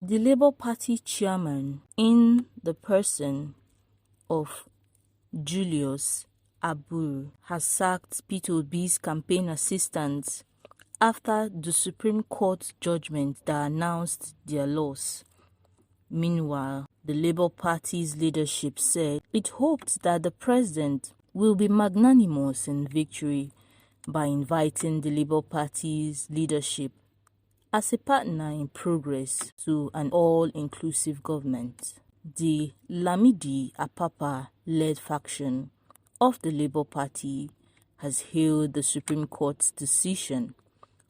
The Labour Party chairman, in the person of Julius Abur, has sacked Peter Obi's campaign assistant after the Supreme Court judgment that announced their loss. Meanwhile, the Labour Party's leadership said it hoped that the president will be magnanimous in victory by inviting the Labour Party's leadership as a partner in progress to an all-inclusive government. The Lamidi Apapa-led faction of the Labour Party has hailed the Supreme Court's decision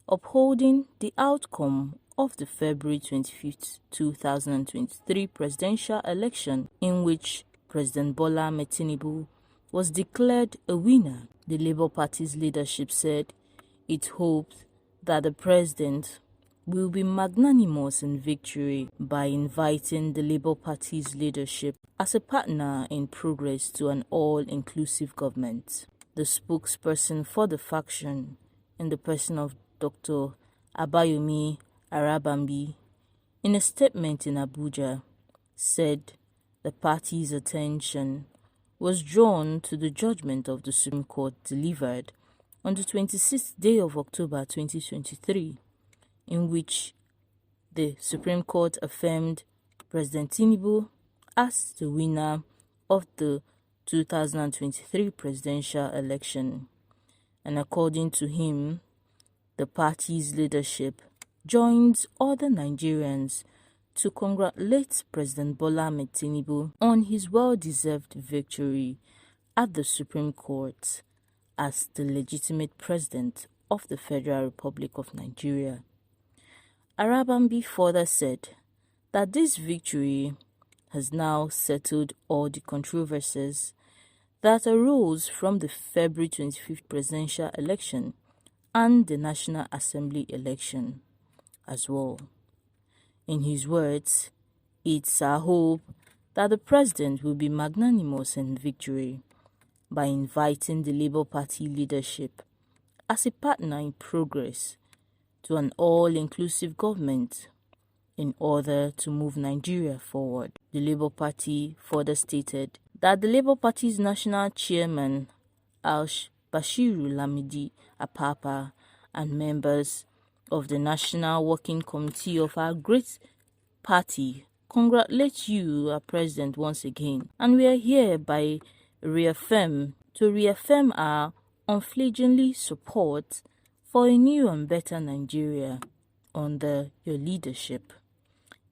upholding the outcome of the February 25, 2023 presidential election, in which President Bola Ahmed Tinubu was declared a winner. The Labour Party's leadership said it hoped that the president will be magnanimous in victory by inviting the Labour Party's leadership as a partner in progress to an all-inclusive government. The spokesperson for the faction, in the person of Dr. Abayomi Arabambi, in a statement in Abuja, said the party's attention was drawn to the judgment of the Supreme Court delivered on the 26th day of October 2023, in which the Supreme Court affirmed President Tinubu as the winner of the 2023 presidential election. And according to him, the party's leadership joins other Nigerians to congratulate President Bola Ahmed Tinubu on his well-deserved victory at the Supreme Court as the legitimate president of the Federal Republic of Nigeria. Arabambi further said that this victory has now settled all the controversies that arose from the February 25th presidential election and the National Assembly election as well. In his words, it's our hope that the president will be magnanimous in victory by inviting the Labour Party leadership as a partner in progress to an all-inclusive government in order to move Nigeria forward. The Labour Party further stated that the Labour Party's national chairman, Bashiru Lamidi Apapa, and members of the National Working Committee of our great party congratulate you, our president, once again, and we are here to reaffirm our unflinching support for a new and better Nigeria under your leadership.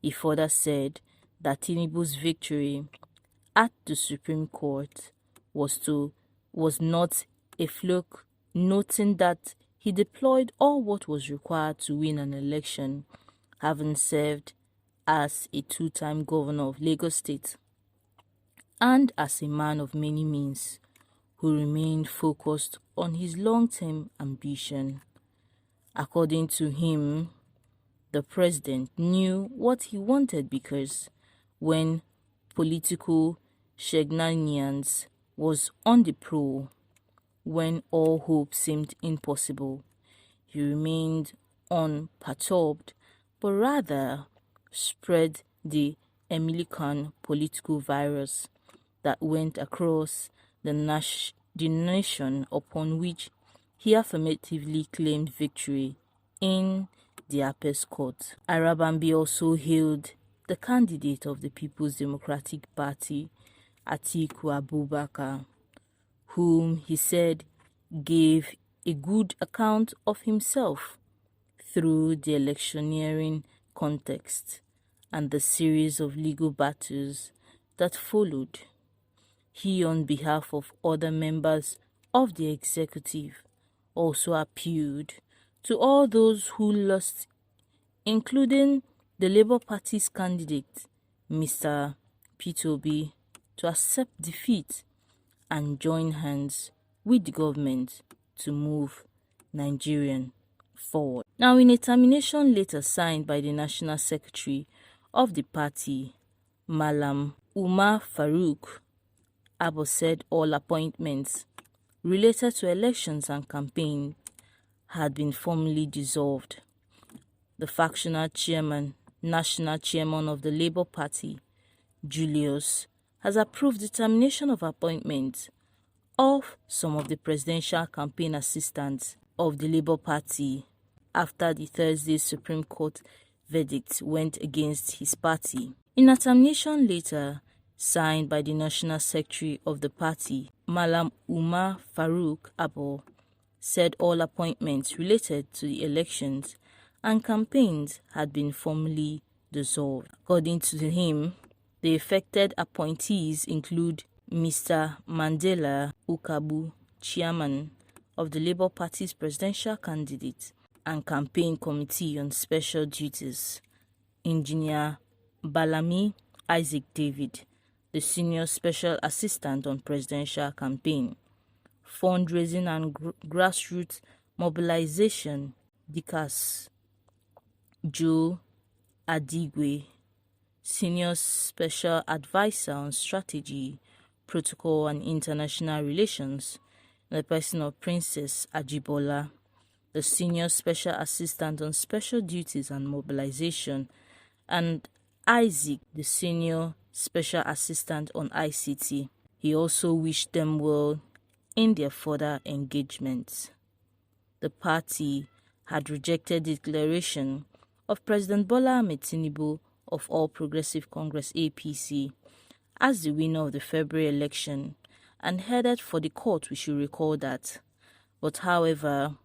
He further said that Tinubu's victory at the Supreme Court was not a fluke, noting that he deployed all what was required to win an election, having served as a two-time governor of Lagos State and as a man of many means who remained focused on his long-term ambition. According to him, the president knew what he wanted because when political shenanigans was on the prowl, when all hope seemed impossible, he remained unperturbed, but rather spread the American political virus that went across the nation, upon which he affirmatively claimed victory in the Apex Court. Arabambi also hailed the candidate of the People's Democratic Party, Atiku Abubakar, whom he said gave a good account of himself through the electioneering context and the series of legal battles that followed. He, on behalf of other members of the executive, also appealed to all those who lost, including the Labour Party's candidate, Mr. Peter Obi, to accept defeat and join hands with the government to move Nigeria forward. Now, in a termination letter signed by the National Secretary of the party, Malam Umar Farouk Abo, said all appointments related to elections and campaign had been formally dissolved. The factional chairman national chairman of the Labour Party, Julius, has approved the termination of appointments of some of the presidential campaign assistants of the Labour Party after the Thursday Supreme Court verdict went against his party. In a termination letter signed by the National Secretary of the party, Malam Umar Farouk Abo, said all appointments related to the elections and campaigns had been formally dissolved. According to him, the affected appointees include Mr. Mandela Ukabu, chairman of the Labour Party's presidential candidate and campaign committee on special duties, Engineer Balami Isaac David, the senior special assistant on presidential campaign, fundraising and grassroots mobilization, DICAS, Joe Adigwe, senior special advisor on strategy, protocol and international relations, in the person of Princess Ajibola, the senior special assistant on special duties and mobilization, and Isaac, the senior special assistant on ICT. He also wished them well in their further engagements. The party had rejected the declaration of President Bola Ahmed Tinubu of All Progressive Congress APC as the winner of the February election and headed for the court, we should recall that. But however,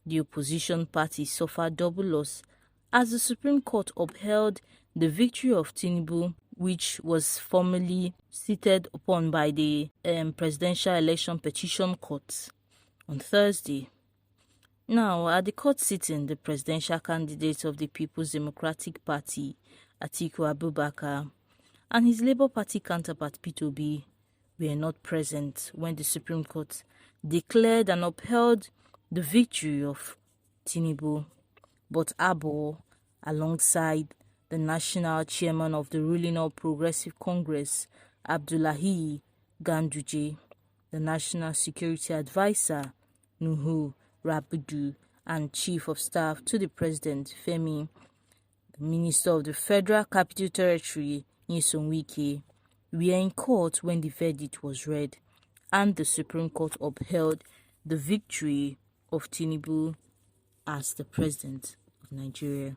the opposition party suffered double loss as the Supreme Court upheld the victory of Tinubu, which was formally seated upon by the Presidential Election Petition Court on Thursday. Now, at the court sitting, the presidential candidate of the People's Democratic Party, Atiku Abubakar, and his Labour Party counterpart, Peter Obi, were not present when the Supreme Court declared and upheld the victory of Tinubu. But Abo, alongside the national chairman of the ruling All Progressive Congress, Abdullahi Ganduje, the national security advisor, Nuhu Rabidu, and chief of staff to the president, Femi, the minister of the Federal Capital Territory, Nyesom Wike, were in court when the verdict was read, and the Supreme Court upheld the victory of Tinubu as the president of Nigeria.